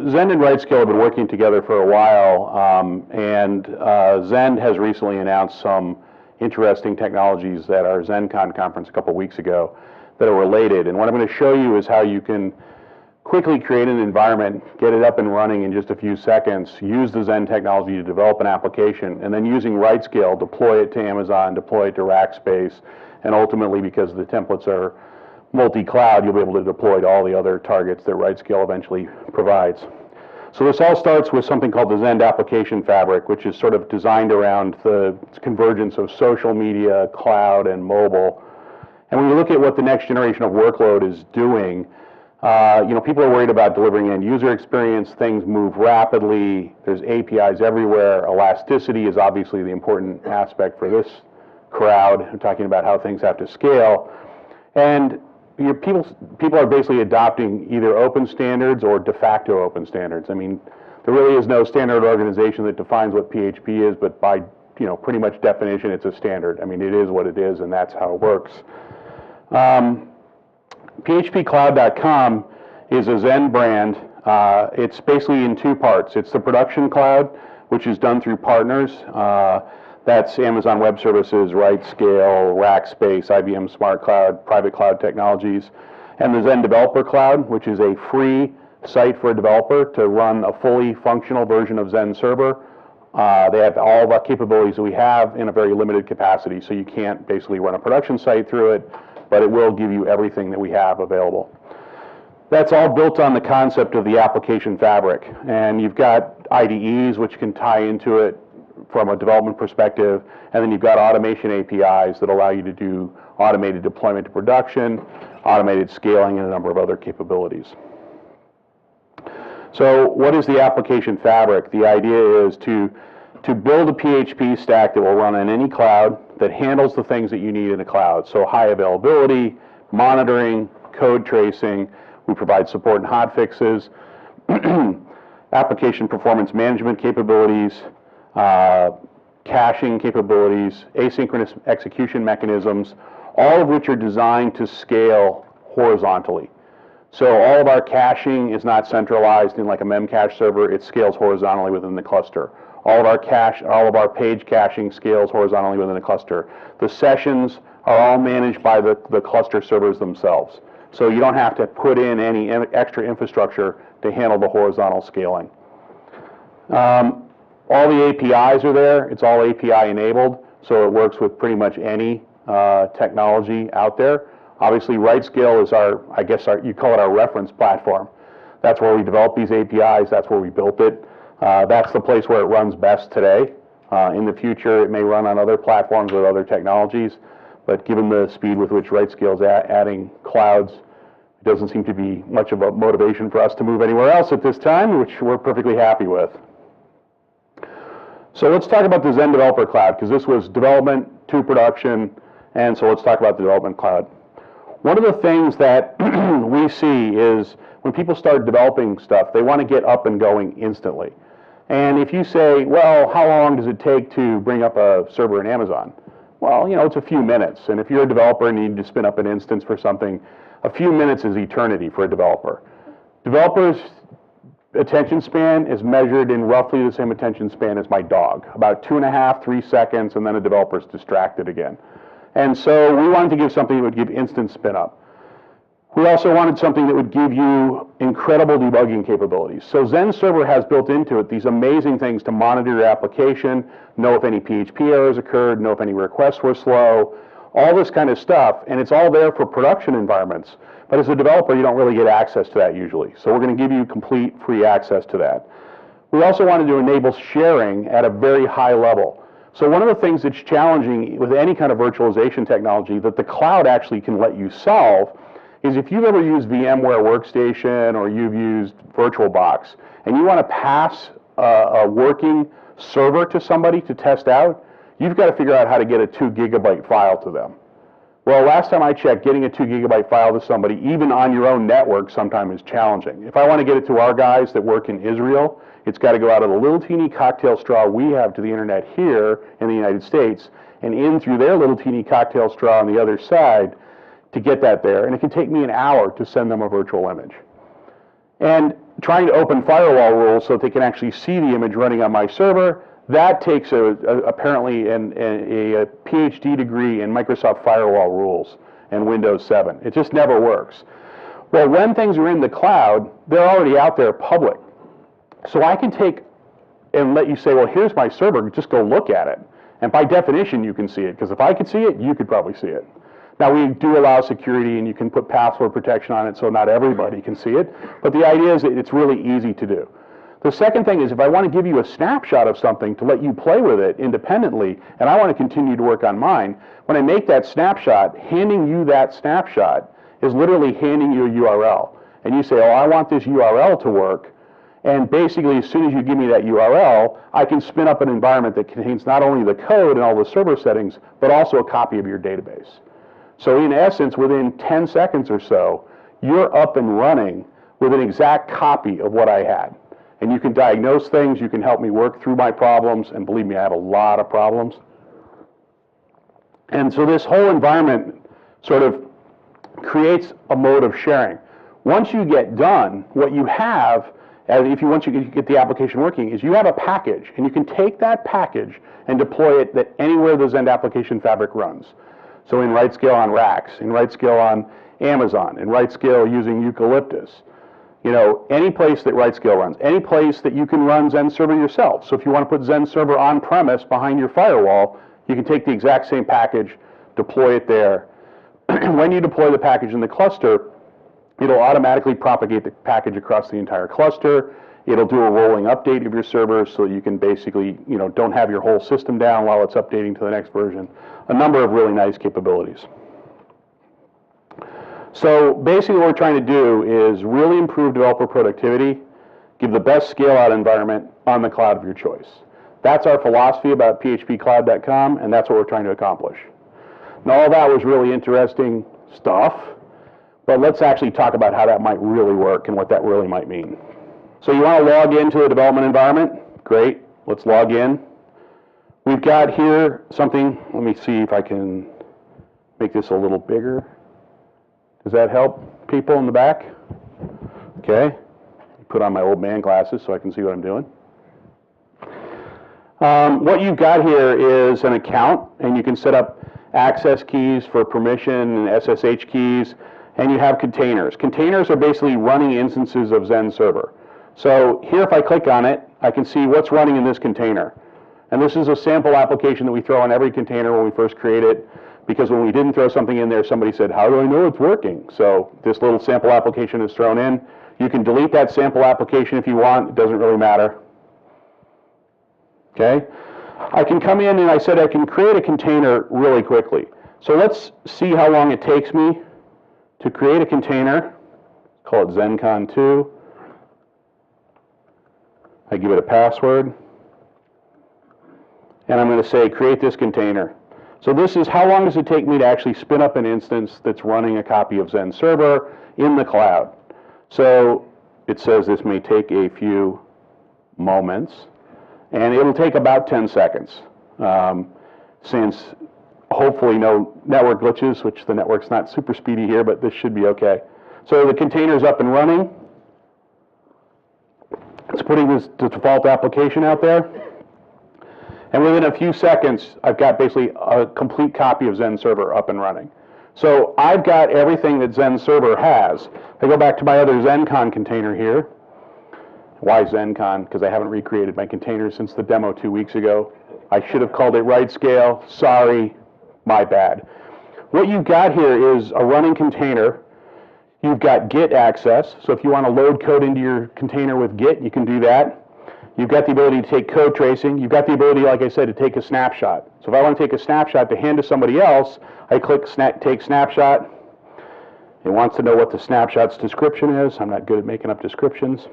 Zend and Rightscale have been working together for a while, and Zend has recently announced some interesting technologies at our ZendCon conference a couple weeks ago that are related. And what I'm going to show you is how you can quickly create an environment, get it up and running in just a few seconds, use the Zend technology to develop an application, and then using Rightscale, deploy it to Amazon, deploy it to Rackspace, and ultimately, because the templates are multi-cloud, you'll be able to deploy to all the other targets that Rightscale eventually provides. So this all starts with something called the Zend Application Fabric, which is sort of designed around the convergence of social media, cloud, and mobile. And when you look at what the next generation of workload is doing, people are worried about delivering end user experience. Things move rapidly. There's APIs everywhere. Elasticity is obviously the important aspect for this crowd. I'm talking about how things have to scale. And people are basically adopting either open standards or de facto open standards. I mean, there really is no standard organization that defines what PHP is, but by pretty much definition, it's a standard. I mean, it is what it is, and that's how it works. PHPcloud.com is a Zend brand. It's basically in two parts. It's the production cloud, which is done through partners. That's Amazon Web Services, Rightscale, Rackspace, IBM Smart Cloud, Private Cloud Technologies, and the Zend Developer Cloud, which is a free site for a developer to run a fully functional version of Zend Server. They have all the capabilities that we have in a very limited capacity, so you can't basically run a production site through it, but it will give you everything that we have available. That's all built on the concept of the application fabric, and you've got IDEs which can tie into it from a development perspective, and then you've got automation APIs that allow you to do automated deployment to production, automated scaling, and a number of other capabilities. So what is the application fabric? The idea is to build a PHP stack that will run on any cloud that handles the things that you need in a cloud. So high availability, monitoring, code tracing. We provide support and hotfixes, application performance management capabilities, caching capabilities, asynchronous execution mechanisms, all of which are designed to scale horizontally. So all of our caching is not centralized in like a memcache server, it scales horizontally within the cluster. All of our page caching scales horizontally within the cluster. The sessions are all managed by the cluster servers themselves. So you don't have to put in any extra infrastructure to handle the horizontal scaling. All the APIs are there. It's all API enabled, so it works with pretty much any technology out there. Obviously, Rightscale is you call it our reference platform. That's where we develop these APIs. That's where we built it. That's the place where it runs best today. In the future, it may run on other platforms with other technologies, but given the speed with which Rightscale is adding clouds, it doesn't seem to be much of a motivation for us to move anywhere else at this time, which we're perfectly happy with. So let's talk about the Zend Developer Cloud, because this was development to production, and so let's talk about the development cloud. One of the things that we see is when people start developing stuff, they want to get up and going instantly. And if you say, well, how long does it take to bring up a server in Amazon? Well, it's a few minutes. And if you're a developer and you need to spin up an instance for something, a few minutes is eternity for a developer. Developers' attention span is measured in roughly the same attention span as my dog, about 2.5, 3 seconds, and then a developer's distracted again. And so we wanted to give something that would give instant spin up. We also wanted something that would give you incredible debugging capabilities. So Zend Server has built into it these amazing things to monitor your application, know if any PHP errors occurred, know if any requests were slow, all this kind of stuff, and it's all there for production environments. But as a developer, you don't really get access to that usually. So we're going to give you complete free access to that. We also wanted to enable sharing at a very high level. So one of the things that's challenging with any kind of virtualization technology that the cloud actually can let you solve is if you've ever used VMware Workstation or you've used VirtualBox and you want to pass a working server to somebody to test out, you've got to figure out how to get a 2 gigabyte file to them. Well, last time I checked, getting a 2 gigabyte file to somebody, even on your own network, sometimes is challenging. If I want to get it to our guys that work in Israel, it's got to go out of the little teeny cocktail straw we have to the internet here in the United States and in through their little teeny cocktail straw on the other side to get that there. And it can take me an hour to send them a virtual image. And trying to open firewall rules so that they can actually see the image running on my server, that takes apparently a PhD degree in Microsoft firewall rules and Windows 7. It just never works. Well, when things are in the cloud, they're already out there public. So I can take and let you say, well, here's my server, just go look at it. And by definition, you can see it, because if I could see it, you could probably see it. Now, we do allow security, and you can put password protection on it so not everybody can see it, but the idea is that it's really easy to do. The second thing is, if I want to give you a snapshot of something to let you play with it independently, and I want to continue to work on mine, when I make that snapshot, handing you that snapshot is literally handing you a URL. And you say, oh, I want this URL to work, and basically as soon as you give me that URL, I can spin up an environment that contains not only the code and all the server settings, but also a copy of your database. So in essence, within 10 seconds or so, you're up and running with an exact copy of what I had. And you can diagnose things, you can help me work through my problems, and believe me, I have a lot of problems. And so this whole environment sort of creates a mode of sharing. Once you get done, what you have, once you get the application working, is you have a package, and you can take that package and deploy it anywhere the Zend application fabric runs. So in Rightscale on racks, in Rightscale on Amazon, in Rightscale using Eucalyptus, you know, any place that Rightscale runs, any place that you can run Zend Server yourself. So if you want to put Zend Server on premise behind your firewall, you can take the exact same package, deploy it there. When you deploy the package in the cluster, it'll automatically propagate the package across the entire cluster. It'll do a rolling update of your server so you can basically, you know, don't have your whole system down while it's updating to the next version. A number of really nice capabilities. So basically what we're trying to do is really improve developer productivity, give the best scale-out environment on the cloud of your choice. That's our philosophy about phpcloud.com, and that's what we're trying to accomplish. Now, all that was really interesting stuff, but let's actually talk about how that might really work and what that really might mean. So you want to log into a development environment? Great, let's log in. We've got here something, let me see if I can make this a little bigger. Does that help people in the back? Okay. Put on my old man glasses so I can see what I'm doing. What you've got here is an account, and you can set up access keys for permission and SSH keys, and you have containers. Containers are basically running instances of Zend Server. So here, if I click on it, I can see what's running in this container. And this is a sample application that we throw on every container when we first create it, because when we didn't throw something in there, somebody said, how do I know it's working? So this little sample application is thrown in. You can delete that sample application if you want. It doesn't really matter. Okay? I can come in, and I said I can create a container really quickly. So let's see how long it takes me to create a container. Call it ZenCon2. I give it a password. And I'm going to say, create this container. So this is how long does it take me to actually spin up an instance that's running a copy of Zend Server in the cloud. So it says this may take a few moments, and it'll take about 10 seconds, since hopefully no network glitches, which the network's not super speedy here, but this should be okay. So the container's up and running. It's putting the default application out there. And within a few seconds, I've got basically a complete copy of Zend Server up and running. So I've got everything that Zend Server has. If I go back to my other ZenCon container here. Why ZenCon? Because I haven't recreated my container since the demo 2 weeks ago. I should have called it Rightscale. Sorry, my bad. What you've got here is a running container. You've got Git access. So if you want to load code into your container with Git, you can do that. You've got the ability to take code tracing. You've got the ability, like I said, to take a snapshot. So if I want to take a snapshot to hand to somebody else, I click take snapshot. It wants to know what the snapshot's description is. I'm not good at making up descriptions.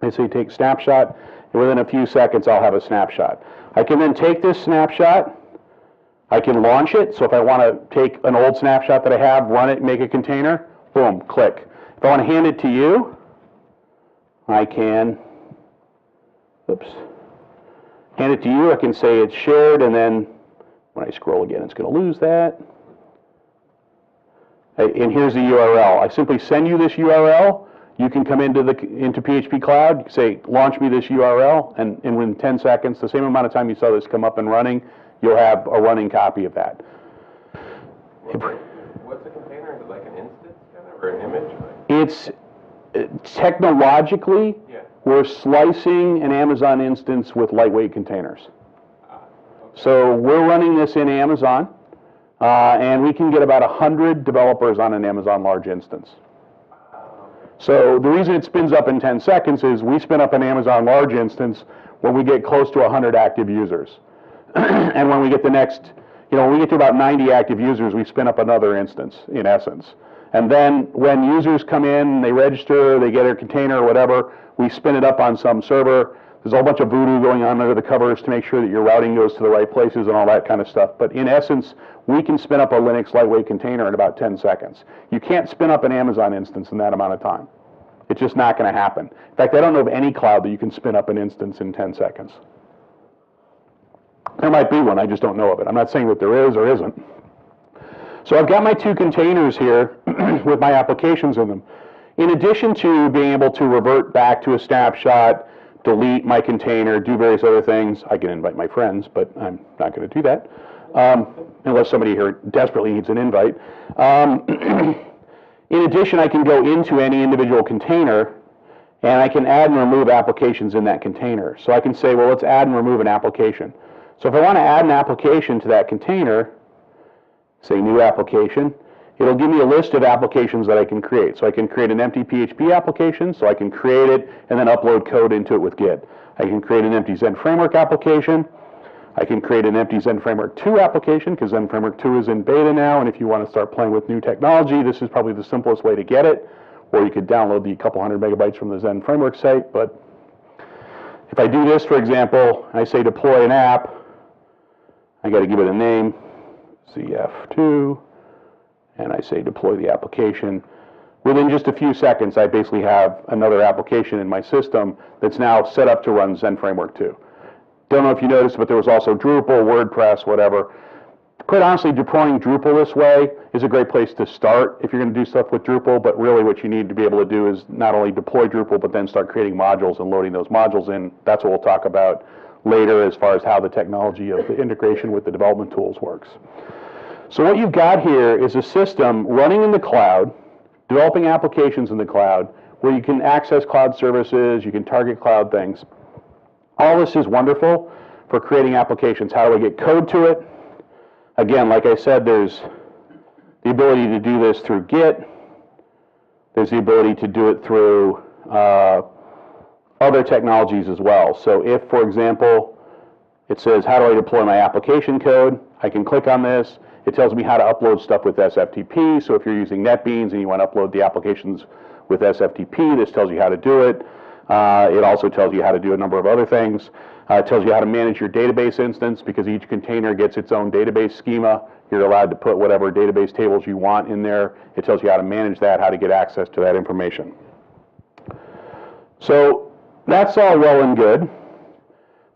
I say take snapshot, and within a few seconds I'll have a snapshot. I can then take this snapshot. I can launch it. So if I want to take an old snapshot that I have, run it, make a container, boom, click. If I want to hand it to you, I can hand it to you. I can say it's shared, and then when I scroll again, it's going to lose that. And here's the URL. I simply send you this URL. You can come into PHP Cloud, say, launch me this URL, and within 10 seconds, the same amount of time you saw this come up and running, you'll have a running copy of that. What's a container? Is it like an instance kind of, or an image? It's technologically, we're slicing an Amazon instance with lightweight containers. Okay. So we're running this in Amazon, and we can get about 100 developers on an Amazon large instance. So the reason it spins up in 10 seconds is we spin up an Amazon large instance when we get close to 100 active users. And when we get the next, when we get to about 90 active users, we spin up another instance, in essence. And then when users come in, they register, they get their container or whatever, we spin it up on some server. There's a whole bunch of voodoo going on under the covers to make sure that your routing goes to the right places and all that kind of stuff. But in essence, we can spin up a Linux lightweight container in about 10 seconds. You can't spin up an Amazon instance in that amount of time. It's just not going to happen. In fact, I don't know of any cloud that you can spin up an instance in 10 seconds. There might be one, I just don't know of it. I'm not saying that there is or isn't. So I've got my two containers here with my applications in them. In addition to being able to revert back to a snapshot, delete my container, do various other things, I can invite my friends, but I'm not going to do that, unless somebody here desperately needs an invite. In addition, I can go into any individual container, and I can add and remove applications in that container. So I can say, well, let's add and remove an application. So if I want to add an application to that container, say new application, it'll give me a list of applications that I can create. So I can create an empty PHP application, so I can create it and then upload code into it with Git. I can create an empty Zend Framework application. I can create an empty Zend Framework 2 application, because Zend Framework 2 is in beta now, and if you want to start playing with new technology, this is probably the simplest way to get it. Or you could download the couple hundred megabytes from the Zend Framework site. But if I do this, for example, I say deploy an app, I got to give it a name, ZF2, and I say deploy the application. Within just a few seconds, I basically have another application in my system that's now set up to run Zend Framework 2. Don't know if you noticed, but there was also Drupal, WordPress, whatever. Quite honestly, deploying Drupal this way is a great place to start if you're going to do stuff with Drupal, but really what you need to be able to do is not only deploy Drupal, but then start creating modules and loading those modules in. That's what we'll talk about later as far as how the technology of the integration with the development tools works. So what you've got here is a system running in the cloud, developing applications in the cloud, where you can access cloud services, you can target cloud things. All this is wonderful for creating applications. How do I get code to it? Again, like I said, there's the ability to do this through Git. There's the ability to do it through other technologies as well. So if, for example, it says, how do I deploy my application code? I can click on this. It tells me how to upload stuff with SFTP. So if you're using NetBeans and you want to upload the applications with SFTP, this tells you how to do it. It also tells you how to do a number of other things. It tells you how to manage your database instance, because each container gets its own database schema. You're allowed to put whatever database tables you want in there. It tells you how to manage that, how to get access to that information. So that's all well and good,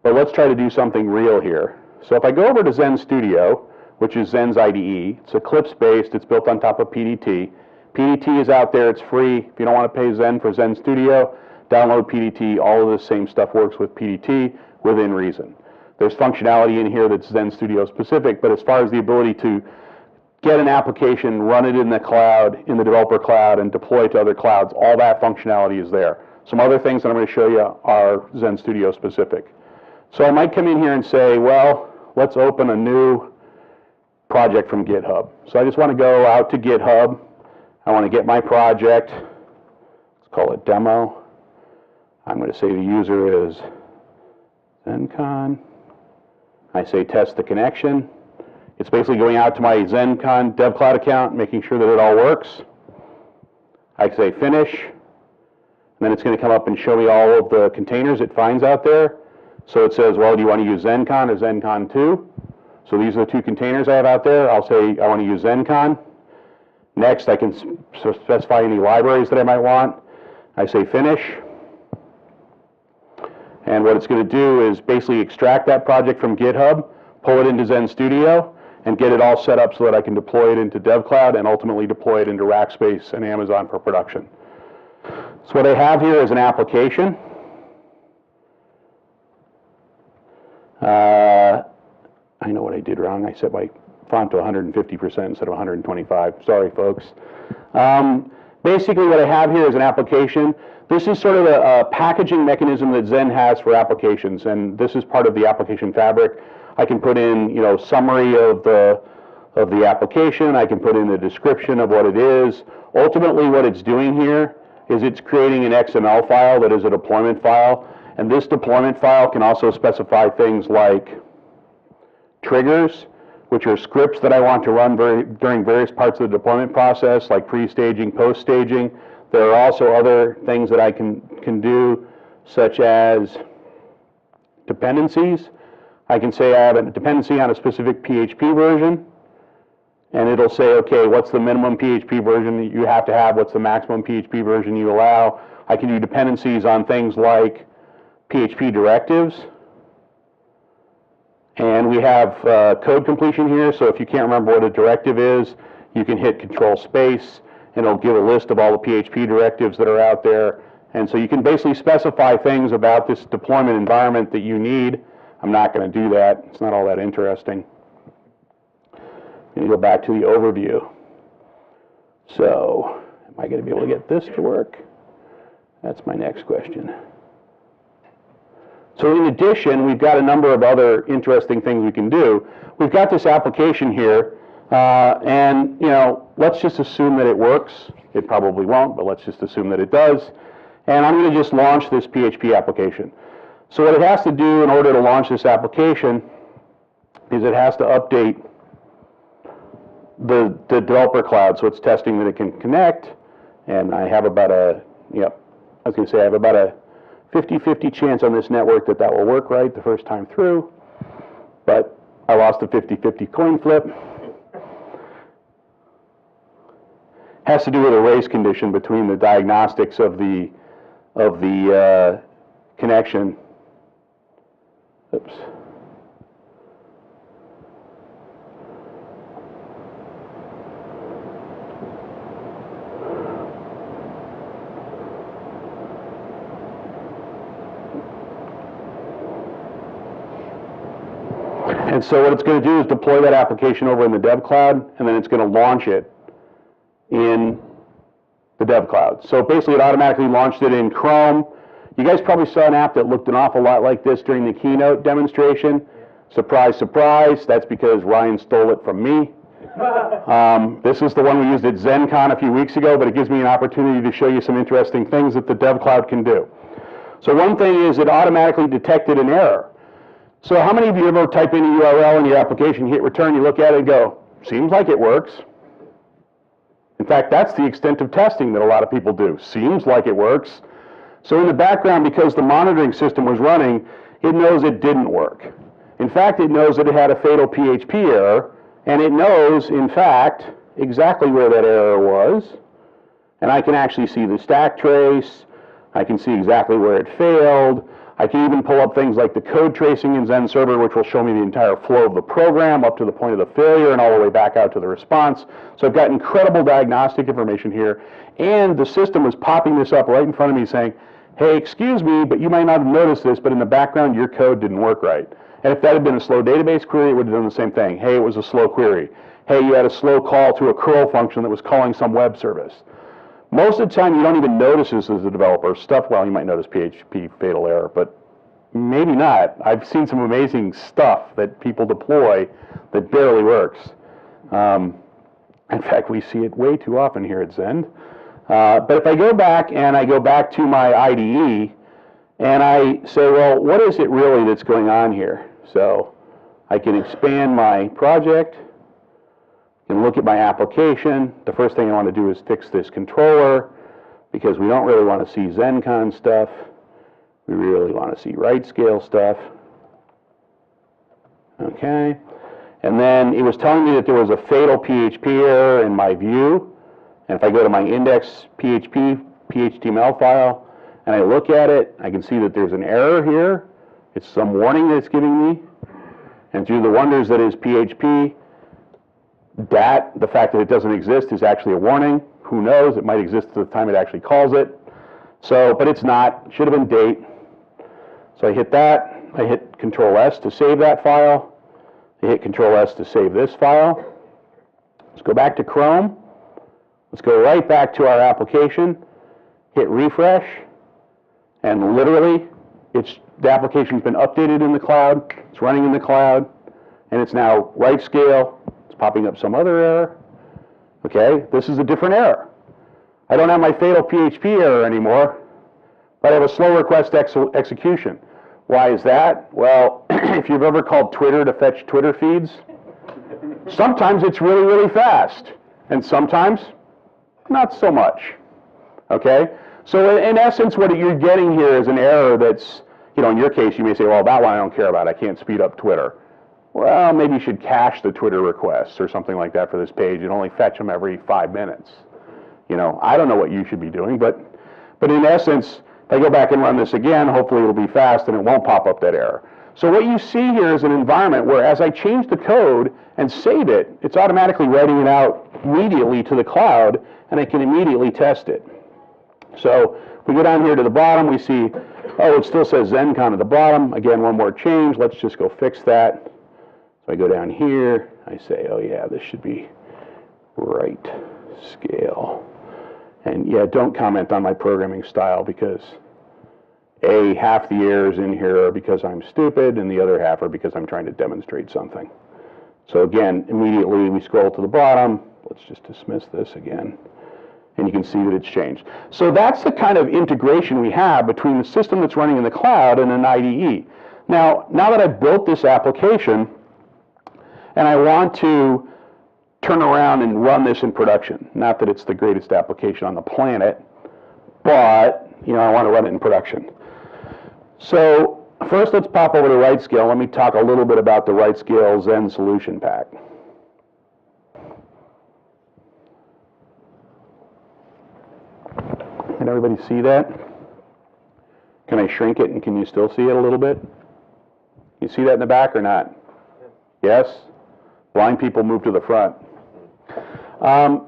but let's try to do something real here. So if I go over to Zend Studio, which is Zend's IDE, it's Eclipse-based, it's built on top of PDT. PDT is out there, it's free. If you don't want to pay Zend for Zend Studio, download PDT. All of the same stuff works with PDT within reason. There's functionality in here that's Zend Studio specific, but as far as the ability to get an application, run it in the cloud, in the developer cloud, and deploy it to other clouds, all that functionality is there. Some other things that I'm going to show you are Zend Studio specific. So I might come in here and say, well, let's open a new project from GitHub. So I just want to go out to GitHub. I want to get my project. Let's call it demo. I'm going to say the user is ZenCon. I say test the connection. It's basically going out to my ZenCon DevCloud account, making sure that it all works. I say finish. And then it's going to come up and show me all of the containers it finds out there. So it says, well, do you want to use ZenCon or ZenCon 2? So these are the two containers I have out there. I'll say I want to use ZenCon. Next, I can specify any libraries that I might want. I say finish. And what it's going to do is basically extract that project from GitHub, pull it into Zend Studio, and get it all set up so that I can deploy it into DevCloud and ultimately deploy it into Rackspace and Amazon for production. So what I have here is an application. I know what I did wrong. I set my font to 150% instead of 125. Sorry, folks. Basically, what I have here is an application. This is sort of a packaging mechanism that Zend has for applications, and this is part of the application fabric. I can put in, summary of the application. I can put in a description of what it is. Ultimately, what it's doing here is it's creating an XML file that is a deployment file, and this deployment file can also specify things like triggers, which are scripts that I want to run during various parts of the deployment process, like pre-staging, post-staging. There are also other things that I can do, such as dependencies. I can say I have a dependency on a specific PHP version, and it'll say, okay, what's the minimum PHP version that you have to have? What's the maximum PHP version you allow? I can do dependencies on things like PHP directives. And we have code completion here, so if you can't remember what a directive is, you can hit Control Space, and it'll give a list of all the PHP directives that are out there. And so you can basically specify things about this deployment environment that you need. I'm not going to do that. It's not all that interesting. I'm going to go back to the overview. So, am I going to be able to get this to work? That's my next question. So in addition, we've got a number of other interesting things we can do. We've got this application here, and let's just assume that it works. It probably won't, but let's just assume that it does. And I'm going to just launch this PHP application. So what it has to do in order to launch this application is it has to update the developer cloud, so it's testing that it can connect, and I have about a 50-50 chance on this network that will work right the first time through, but I lost a 50-50 coin flip. Has to do with a race condition between the diagnostics of the connection. Oops. And so what it's going to do is deploy that application over in the dev cloud, and then it's going to launch it in the dev cloud. So basically it automatically launched it in Chrome. You guys probably saw an app that looked an awful lot like this during the keynote demonstration. Surprise, surprise, that's because Ryan stole it from me. This is the one we used at ZenCon a few weeks ago, but it gives me an opportunity to show you some interesting things that the dev cloud can do. So one thing is it automatically detected an error. So how many of you ever type in a URL in your application, hit return, you look at it and go, seems like it works. In fact, that's the extent of testing that a lot of people do. Seems like it works. So in the background, because the monitoring system was running, it knows it didn't work. In fact, it knows that it had a fatal PHP error, and it knows, in fact, exactly where that error was. And I can actually see the stack trace. I can see exactly where it failed. I can even pull up things like the code tracing in Zend Server, which will show me the entire flow of the program up to the point of the failure and all the way back out to the response. So I've got incredible diagnostic information here. And the system was popping this up right in front of me saying, hey, excuse me, but you might not have noticed this, but in the background, your code didn't work right. And if that had been a slow database query, it would have done the same thing. Hey, it was a slow query. Hey, you had a slow call to a curl function that was calling some web service. Most of the time, you don't even notice this as a developer. Well, you might notice PHP fatal error, but maybe not. I've seen some amazing stuff that people deploy that barely works. In fact, we see it way too often here at Zend. But if I go back and I go back to my IDE and I say, well, what is it really that's going on here? So I can expand my project and look at my application. The first thing I want to do is fix this controller because we don't really want to see ZenCon stuff. We really want to see Rightscale stuff. Okay. And then it was telling me that there was a fatal PHP error in my view. And if I go to my index PHP HTML file and I look at it, I can see that there's an error here. It's some warning that it's giving me. And through the wonders that is PHP, the fact that it doesn't exist is actually a warning. Who knows? It might exist at the time it actually calls it. So, but it's not. Should have been date. So I hit that. I hit Control S to save that file. I hit Control S to save this file. Let's go back to Chrome. Let's go right back to our application. Hit refresh. And literally, the application's been updated in the cloud. It's running in the cloud. And it's now Rightscale. It's popping up some other error. Okay, this is a different error. I don't have my fatal PHP error anymore, but I have a slow request execution. Why is that? Well, if you've ever called Twitter to fetch Twitter feeds, sometimes it's really, really fast, and sometimes not so much. Okay? So in essence, what you're getting here is an error that's, in your case, you may say, well, that one I don't care about. I can't speed up Twitter. Well, maybe you should cache the Twitter requests or something like that for this page and only fetch them every 5 minutes. I don't know what you should be doing, but in essence, if I go back and run this again, hopefully it'll be fast and it won't pop up that error. So what you see here is an environment where as I change the code and save it, it's automatically writing it out immediately to the cloud, and I can immediately test it. So if we go down here to the bottom, we see, oh, it still says ZenCon at the bottom. Again, one more change. Let's just go fix that. So I go down here. I say, oh, yeah, this should be Rightscale. And yeah, don't comment on my programming style because A, half the errors in here are because I'm stupid and the other half are because I'm trying to demonstrate something. So again, immediately we scroll to the bottom. Let's just dismiss this again. And you can see that it's changed. So that's the kind of integration we have between the system that's running in the cloud and an IDE. Now that I've built this application and I want to turn around and run this in production. Not that it's the greatest application on the planet, but I want to run it in production. So first let's pop over to Rightscale. Let me talk a little bit about the Rightscale Zend solution pack. Can everybody see that? Can I shrink it and can you still see it a little bit? You see that in the back or not? Yes? Blind people move to the front.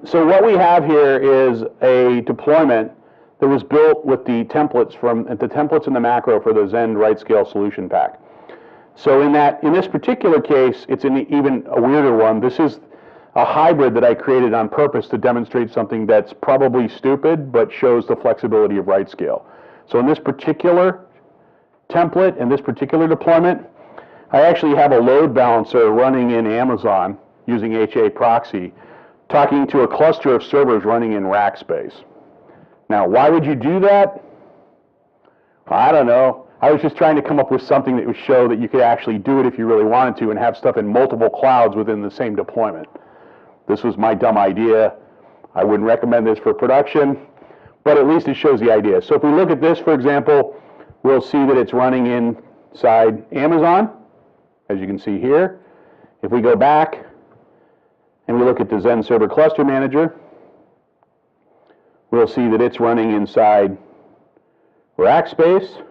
So what we have here is a deployment that was built with the templates in the macro for the Zend Rightscale solution pack. So in this particular case, it's even a weirder one. This is a hybrid that I created on purpose to demonstrate something that's probably stupid, but shows the flexibility of Rightscale. So in this particular template, in this particular deployment, I actually have a load balancer running in Amazon using HA proxy, talking to a cluster of servers running in rack space. Now, why would you do that? I don't know. I was just trying to come up with something that would show that you could actually do it if you really wanted to and have stuff in multiple clouds within the same deployment. This was my dumb idea. I wouldn't recommend this for production, but at least it shows the idea. So if we look at this, for example, we'll see that it's running inside Amazon, as you can see here. If we go back and we look at the Zend Server Cluster Manager, we'll see that it's running inside Rackspace.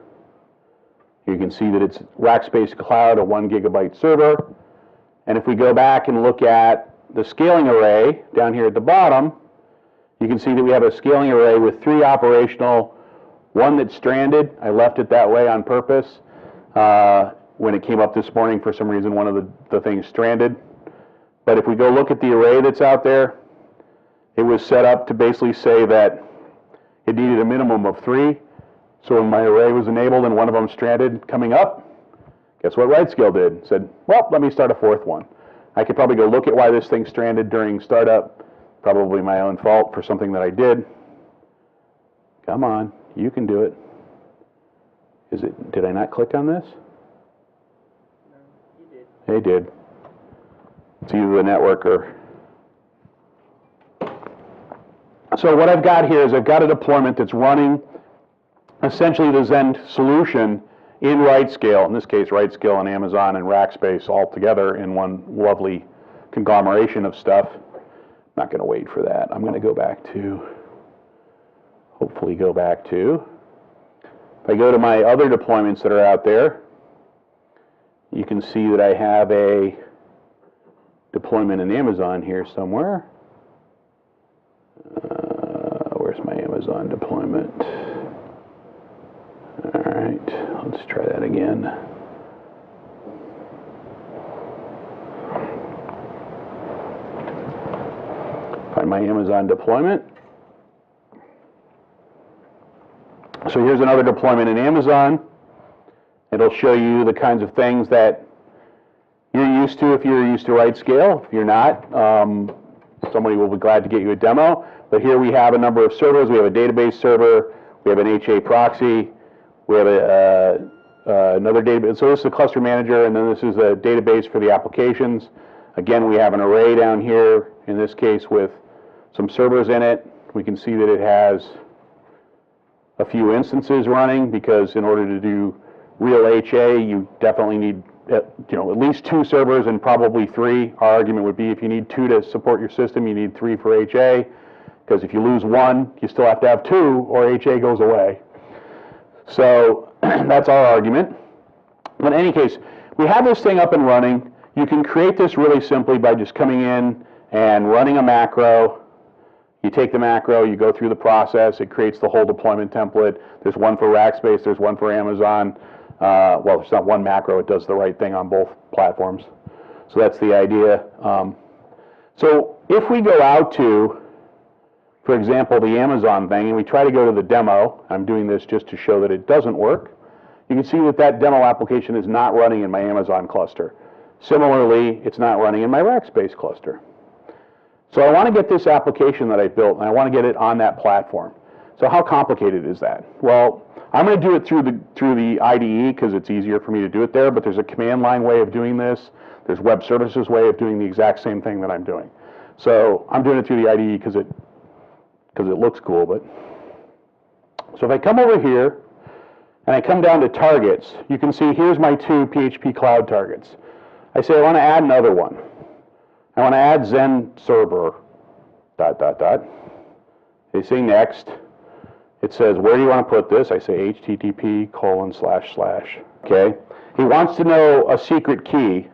You can see that it's Rackspace Cloud, a 1 gigabyte server. And if we go back and look at the scaling array down here at the bottom, you can see that we have a scaling array with 3 operational, one that's stranded. I left it that way on purpose. When it came up this morning, for some reason, one of the things stranded. But if we go look at the array that's out there, it was set up to basically say that it needed a minimum of 3. So when my array was enabled and one of them stranded coming up, guess what Rightscale did? Said, well, let me start a 4th one. I could probably go look at why this thing stranded during startup. Probably my own fault for something that I did. Come on, you can do it. Did I not click on this? No, you did. They did. It's either the network or... So what I've got here is I've got a deployment that's running essentially the Zend solution in Rightscale, in this case Rightscale and Amazon and Rackspace all together in one lovely conglomeration of stuff. I'm not going to wait for that. I'm going to go back to, hopefully go back to, if I go to my other deployments that are out there, you can see that I have a deployment in Amazon here somewhere. Where's my Amazon deployment? All right, let's try that again. Find my Amazon deployment. So here's another deployment in Amazon. It'll show you the kinds of things that you're used to if you're used to Rightscale. If you're not, somebody will be glad to get you a demo. But here we have a number of servers. We have a database server. We have an HA proxy. We have another database. So this is a cluster manager, and then this is a database for the applications. Again, we have an array down here, in this case with some servers in it. We can see that it has a few instances running, because in order to do real HA, you definitely need at least 2 servers and probably 3. Our argument would be if you need 2 to support your system, you need 3 for HA, because if you lose 1, you still have to have 2 or HA goes away. So that's our argument. But in any case, we have this thing up and running. You can create this really simply by just coming in and running a macro. You take the macro, you go through the process, it creates the whole deployment template. There's one for Rackspace, there's one for Amazon. Well, it's not one macro, it does the right thing on both platforms. So that's the idea. So if we go out to, for example, the Amazon thing, and we try to go to the demo, I'm doing this just to show that it doesn't work, you can see that that demo application is not running in my Amazon cluster. Similarly, it's not running in my Rackspace cluster. So I want to get this application that I built, and I want to get it on that platform. So how complicated is that? Well, I'm going to do it through the IDE because it's easier for me to do it there, but there's a command line way of doing this. There's web services way of doing the exact same thing that I'm doing. So I'm doing it through the IDE because it looks cool. But so if I come over here and I come down to targets, you can see here's my 2 PHP cloud targets. I say I want to add another one. I want to add Zend server, ... They say next. It says, where do you want to put this? I say http://. Okay. He wants to know a secret key.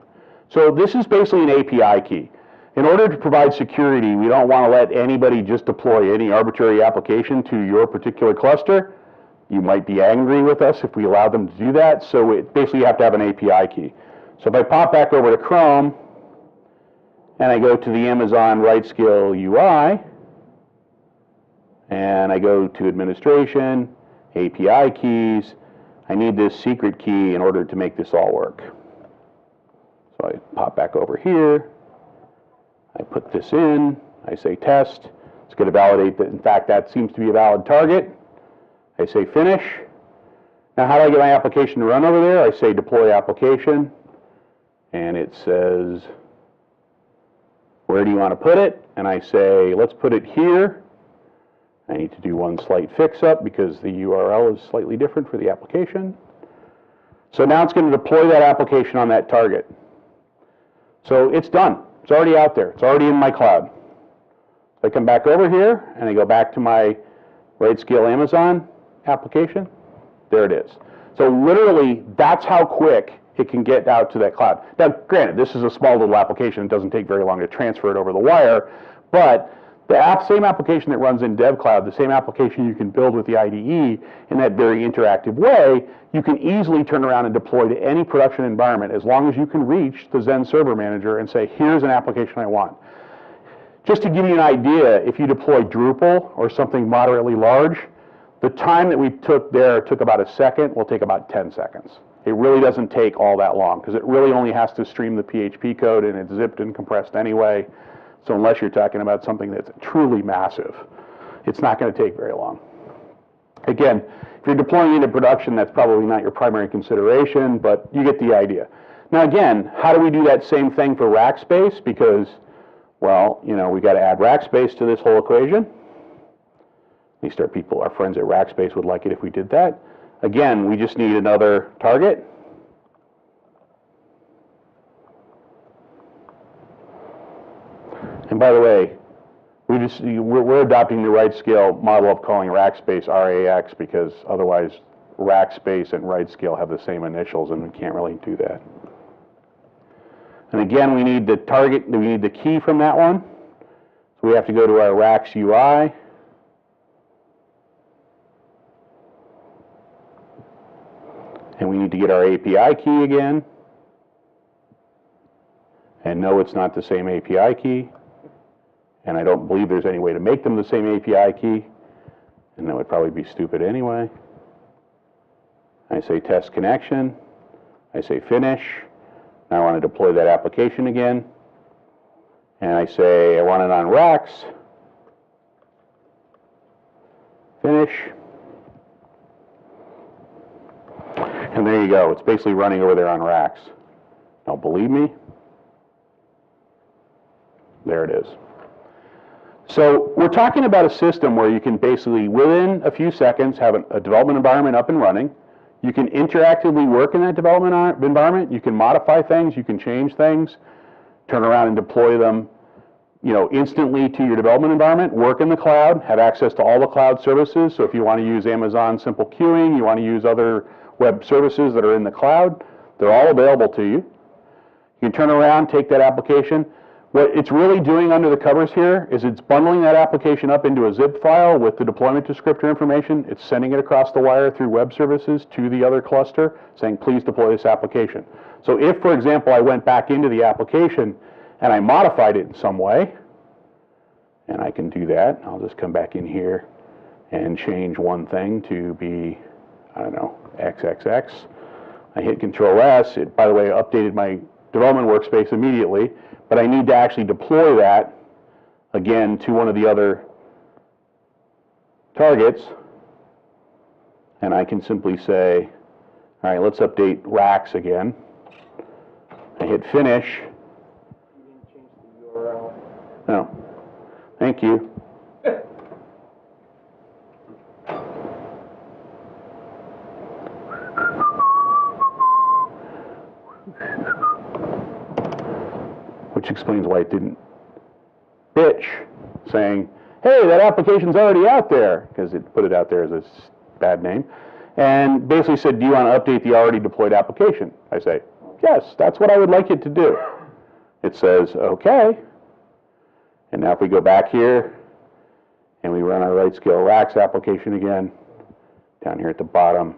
So this is basically an API key. In order to provide security, we don't want to let anybody just deploy any arbitrary application to your particular cluster. You might be angry with us if we allow them to do that. So basically you have to have an API key. So if I pop back over to Chrome, and I go to the Amazon Rightscale UI, and I go to Administration, API Keys, I need this secret key in order to make this all work. So I pop back over here, I put this in, I say Test, it's going to validate that in fact that seems to be a valid target. I say Finish. Now how do I get my application to run over there? I say Deploy Application, and it says, where do you want to put it? And I say, let's put it here. I need to do one slight fix-up because the URL is slightly different for the application. So now it's going to deploy that application on that target. So it's done. It's already out there. It's already in my cloud. So I come back over here, and I go back to my Rightscale Amazon application. There it is. So literally, that's how quick it can get out to that cloud. Now, granted, this is a small little application. It doesn't take very long to transfer it over the wire, but the same application that runs in DevCloud, the same application you can build with the IDE in that very interactive way, you can easily turn around and deploy to any production environment as long as you can reach the Zend Server Manager and say, here's an application I want. Just to give you an idea, if you deploy Drupal or something moderately large, the time that we took there took about a second, will take about 10 seconds. It really doesn't take all that long because it really only has to stream the PHP code and it's zipped and compressed anyway. So unless you're talking about something that's truly massive, it's not going to take very long. Again, if you're deploying into production, that's probably not your primary consideration, but you get the idea. Now again, how do we do that same thing for Rackspace? Because, well, we got to add Rackspace to this whole equation. At least our friends at Rackspace would like it if we did that. Again, we just need another target. And by the way, we're adopting the Rightscale model of calling Rackspace RAX because otherwise Rackspace and Rightscale have the same initials and we can't really do that. And again, we need the target, we need the key from that one. So we have to go to our Rax UI. And we need to get our API key again. And no, it's not the same API key. And I don't believe there's any way to make them the same API key. And that would probably be stupid anyway. I say test connection. I say finish. Now I want to deploy that application again. And I say I want it on racks. Finish. And there you go. It's basically running over there on racks. Don't believe me? There it is. So we're talking about a system where you can basically, within a few seconds, have a development environment up and running. You can interactively work in that development environment. You can modify things. You can change things. Turn around and deploy them, instantly to your development environment. Work in the cloud. Have access to all the cloud services. So if you want to use Amazon Simple Queuing, you want to use other web services that are in the cloud, they're all available to you. You can turn around, take that application. What it's really doing under the covers here is it's bundling that application up into a zip file with the deployment descriptor information. It's sending it across the wire through web services to the other cluster, saying, please deploy this application. So if, for example, I went back into the application and I modified it in some way, and I can do that, I'll just come back in here and change one thing to be, I don't know, XXX. I hit Control S. It, by the way, updated my development workspace immediately, but I need to actually deploy that again to one of the other targets. And I can simply say, all right, let's update racks again. I hit finish. You didn't change the URL. No. Thank you. Which explains why it didn't bitch, saying, hey, that application's already out there, because it put it out there as a bad name, and basically said, do you want to update the already deployed application? I say, yes, that's what I would like it to do. It says, okay. And now if we go back here, and we run our Rightscale Racks application again, down here at the bottom,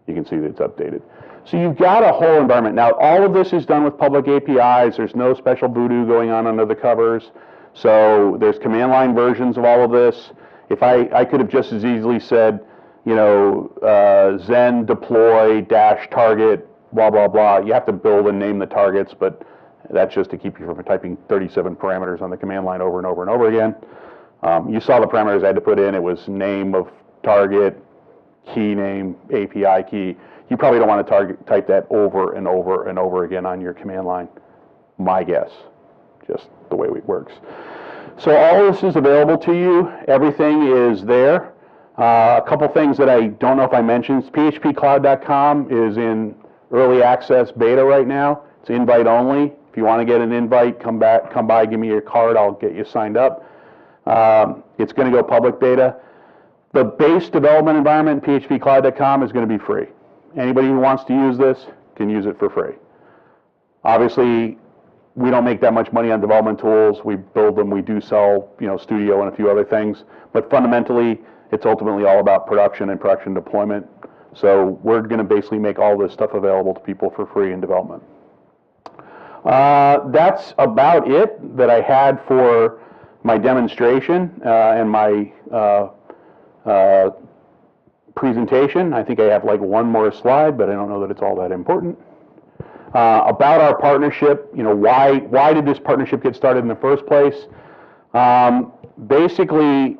you can see that it's updated. So you've got a whole environment. Now, all of this is done with public APIs. There's no special voodoo going on under the covers. So there's command line versions of all of this. If I could have just as easily said, Zend deploy dash target, blah, blah, blah. You have to build and name the targets, but that's just to keep you from typing 37 parameters on the command line over and over and over again. You saw the parameters I had to put in. It was name of target, key name, API key. You probably don't want to type that over and over and over again on your command line. My guess, just the way it works. So all of this is available to you. Everything is there. A couple things that I don't know if I mentioned. phpcloud.com is in early access beta right now. It's invite only. If you want to get an invite, come by, give me your card. I'll get you signed up. It's going to go public beta. The base development environment in phpcloud.com is going to be free. Anybody who wants to use this can use it for free. Obviously, we don't make that much money on development tools. We build them. We do sell, Studio and a few other things. But fundamentally, it's ultimately all about production and production deployment. So we're going to basically make all this stuff available to people for free in development. That's about it that I had for my demonstration and my presentation. I think I have like one more slide, but I don't know that it's all that important. About our partnership, why did this partnership get started in the first place? Basically,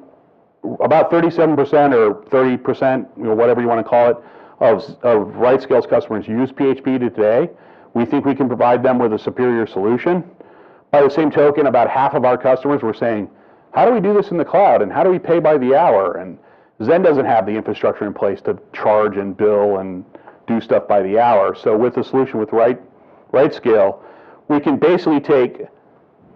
about 37% or 30%, whatever you want to call it, of Rightscale's customers use PHP today. We think we can provide them with a superior solution. By the same token, about half of our customers were saying, how do we do this in the cloud, and how do we pay by the hour? And Zend doesn't have the infrastructure in place to charge and bill and do stuff by the hour. So with the solution with Rightscale, we can basically take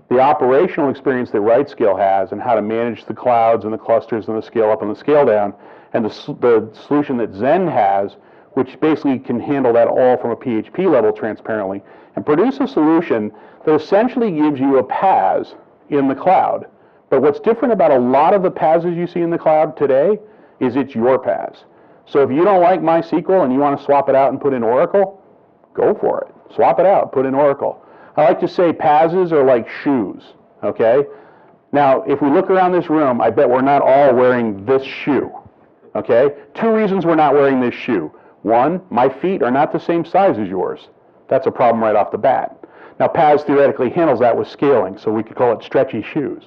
the operational experience that Rightscale has and how to manage the clouds and the clusters and the scale up and the scale down, and the solution that Zend has, which basically can handle that all from a PHP level transparently, and produce a solution that essentially gives you a PaaS in the cloud. But what's different about a lot of the PaaSes you see in the cloud today is it's your PaaS. So if you don't like MySQL and you want to swap it out and put in Oracle, go for it. Swap it out, put in Oracle. I like to say PASs are like shoes, okay? Now, if we look around this room, I bet we're not all wearing this shoe, okay? 2 reasons we're not wearing this shoe. 1, my feet are not the same size as yours. That's a problem right off the bat. Now, PAS theoretically handles that with scaling, so we could call it stretchy shoes.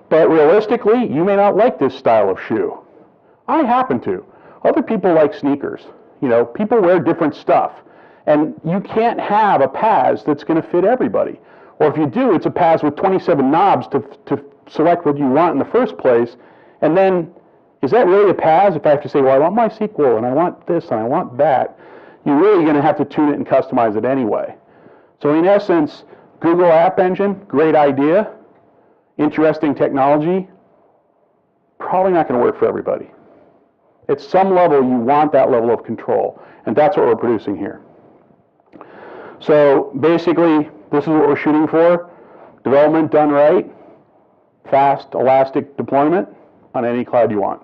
But realistically, you may not like this style of shoe. I happen to. Other people like sneakers. You know, people wear different stuff. And you can't have a PAS that's going to fit everybody. Or if you do, it's a PAS with 27 knobs to select what you want in the first place. And then, is that really a PAS if I have to say, well, I want MySQL, and I want this, and I want that? You're really going to have to tune it and customize it anyway. So in essence, Google App Engine, great idea, interesting technology, probably not going to work for everybody. At some level, you want that level of control, and that's what we're producing here. So basically, this is what we're shooting for. Development done right, fast, elastic deployment on any cloud you want.